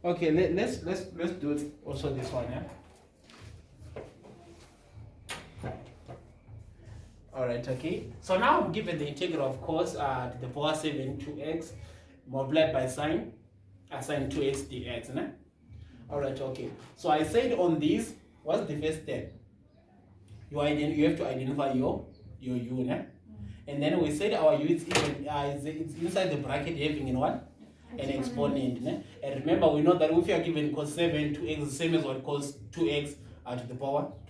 Okay, let's do it also this one, yeah. Alright, okay. So now I'm given the integral of cos to the power 7 2x multiplied by sine 2x dx. Né? Alright, okay. So I said on this, what's the first step? You have to identify your u, né? And then we said our u is even it's inside the bracket having in what? An exponent. Né? And remember, we know that if you are given cos 7 2x, the same as what cos 2x to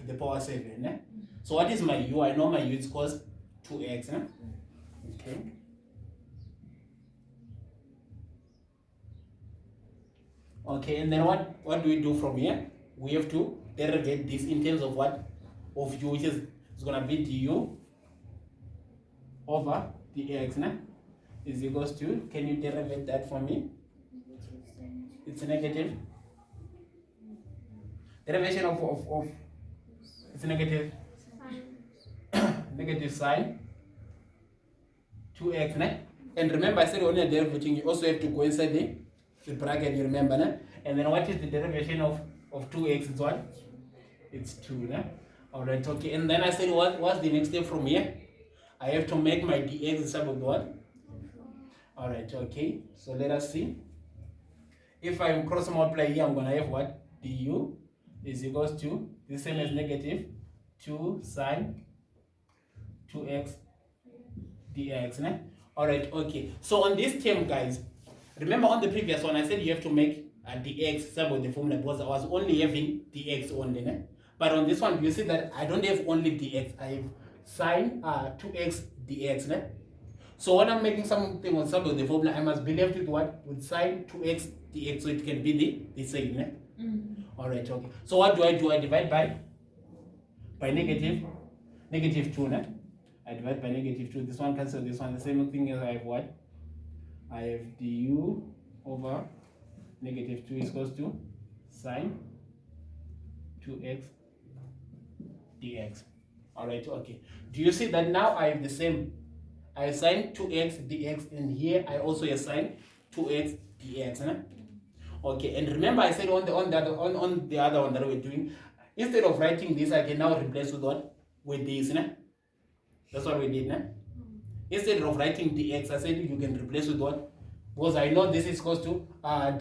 the power 7. Né? So what is my u? I know my u is cos 2x. Né? Okay. Okay, and then what do we do from here? We have to derivate this in terms of what? Of u, which is gonna be du over dx, né? Is equals to, can you derivate that for me? It's a negative. Derivation of it's a negative negative sine 2x, né? And remember I said only a derivative, you also have to go inside the bracket, you remember, né? And then what is the derivation of 2x? It's what? It's 2, né? Alright, okay. And then I said what's the next step from here? I have to make my dx instead of what? Alright, okay. So let us see. If I cross multiply here, I'm gonna have what? Du is equals to the same as negative 2 sine 2x dx. Né? Alright, okay. So on this term, guys, remember on the previous one, I said you have to make a dx sub of the formula because I was only having dx only. Né? But on this one, you see that I don't have only dx, I have sine 2x dx. Né? So when I'm making something on sub of the formula, I must be left with what? With sine 2x dx, so it can be the same. Né? Alright, okay. So what do? I divide by negative 2. Né? I divide by negative 2. This one cancels this one. The same thing as I have what? I have du over negative 2 is equals to sine 2x dx. Alright, okay. Do you see that now I have the same? I have sine 2x dx, and here I also have sine 2x dx. Né? Okay, and remember I said on the other one that we're doing, instead of writing this, I can now replace with what? With this. Né? That's what we did. Né? Instead of writing dx, I said you can replace with what? Because I know this is equals to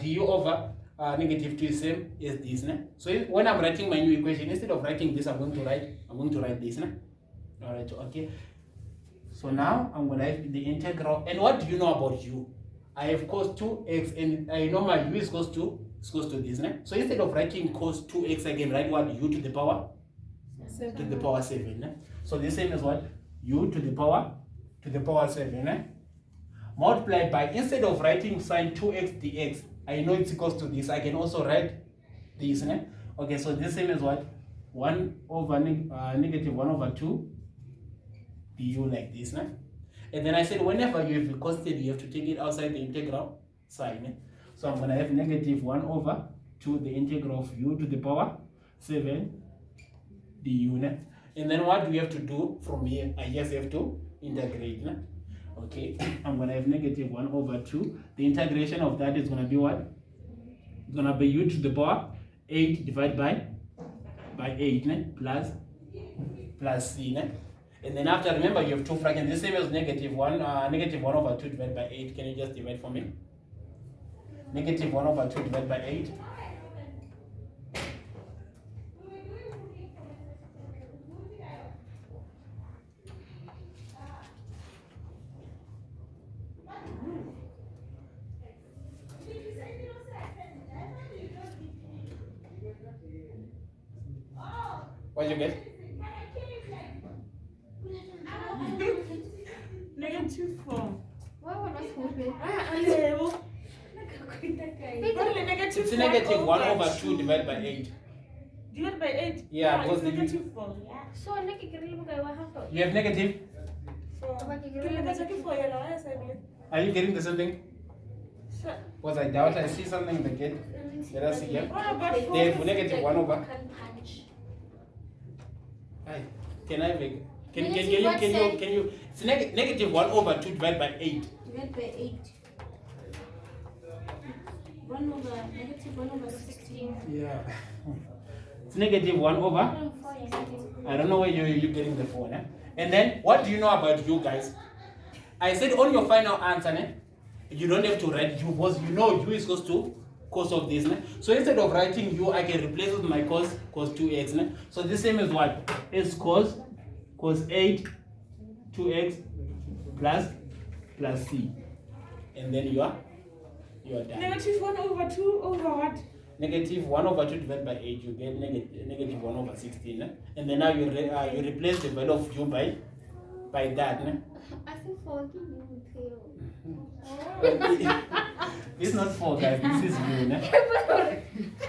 du over negative 2 is same as this. Né? So when I'm writing my new equation, instead of writing this, I'm going to write this. Né? Alright, okay. So now I'm going to have the integral. And what do you know about u? I have cos 2x, and I know my u is cos to this. Né? So instead of writing cos 2x, I can write what? U to the power 7. Né? So the same as what? U to the power 7. Né? Multiplied by, instead of writing sine 2x dx, I know it's equals to this. I can also write this. Né? Okay, so the same as what? 1 over negative 1 over 2 du like this. Né? And then I said whenever you have a constant, you have to take it outside the integral sign. Né? So I'm going to have negative 1 over 2 the integral of u to the power 7 du. Né? And then what do we have to do from here? I just have to integrate. Né? Okay, I'm going to have negative 1 over 2. The integration of that is going to be what? It's going to be u to the power 8 divided by 8, né? plus c. Né? And then after, remember, you have two fractions. The same as negative 1 over 2 divided by 8. Can you just divide for me? Negative 1 over 2 divided by 8. What did you get? Negative 4. It's negative 1 over 2 divided by 8. Divided by 8? Yeah, because it's negative 4. So You have negative? Are you getting the same thing? Because I doubt I see something in the gate. Let us see here. They have negative 1 over. Hi. Can I make? Can you? It's negative 1 over 2 divided by 8. Divided by 8. 1 over negative 1 over 16. Yeah. It's negative 1 over. 4, yes, it is. I don't know where you're getting the 4. Eh? And then, what do you know about u, guys? I said on your final answer, eh, you don't have to write u because you know u is equals to cos of this. Eh? So instead of writing u, I can replace it with my cos 2x. Eh? So this same is what? Is cos 8 2x plus c. And then you are done. Negative 1 over 2 over what? Negative 1 over 2 divided by 8, you get negative 1 over 16. Eh? And then now you replace the value of u by that. Eh? I think 4 give you tail. It's not 4, guys. This is u. Ne?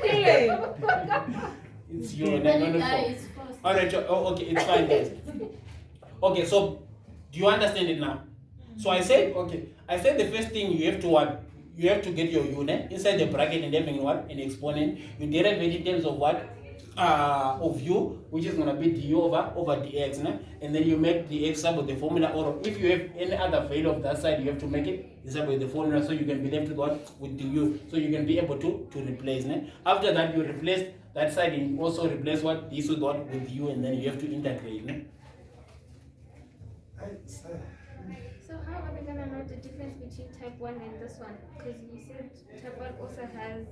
Hey. It's u. Ne? Not 4. It's first. Alright, okay, it's fine, guys. Okay, so do you understand it now? So I said the first thing you have to what? You have to get your u inside the bracket and having what? An exponent. You derive it in terms of what? Of u, which is gonna be du over dx, né? And then you make the x sub with the formula, or if you have any other value of that side, you have to make it sub with the formula, so you can be left with what? With du, so you can be able to replace, né? After that, you replace that side and also replace what? This with what? With u, and then you have to integrate, né? So how are we gonna know the difference between type 1 and this one? Because you said type 1 also has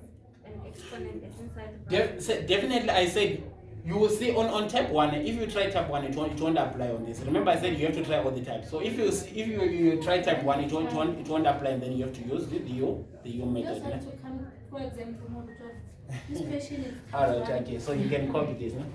an exponent that's inside the bracket. Definitely, I said you will see on type 1. If you try type 1, it won't apply on this. Remember, I said you have to try all the types. So if you try type 1, it won't apply, and then you have to use the u method. Just have to come, for example, this question is Alright, okay. So you can copy this, no?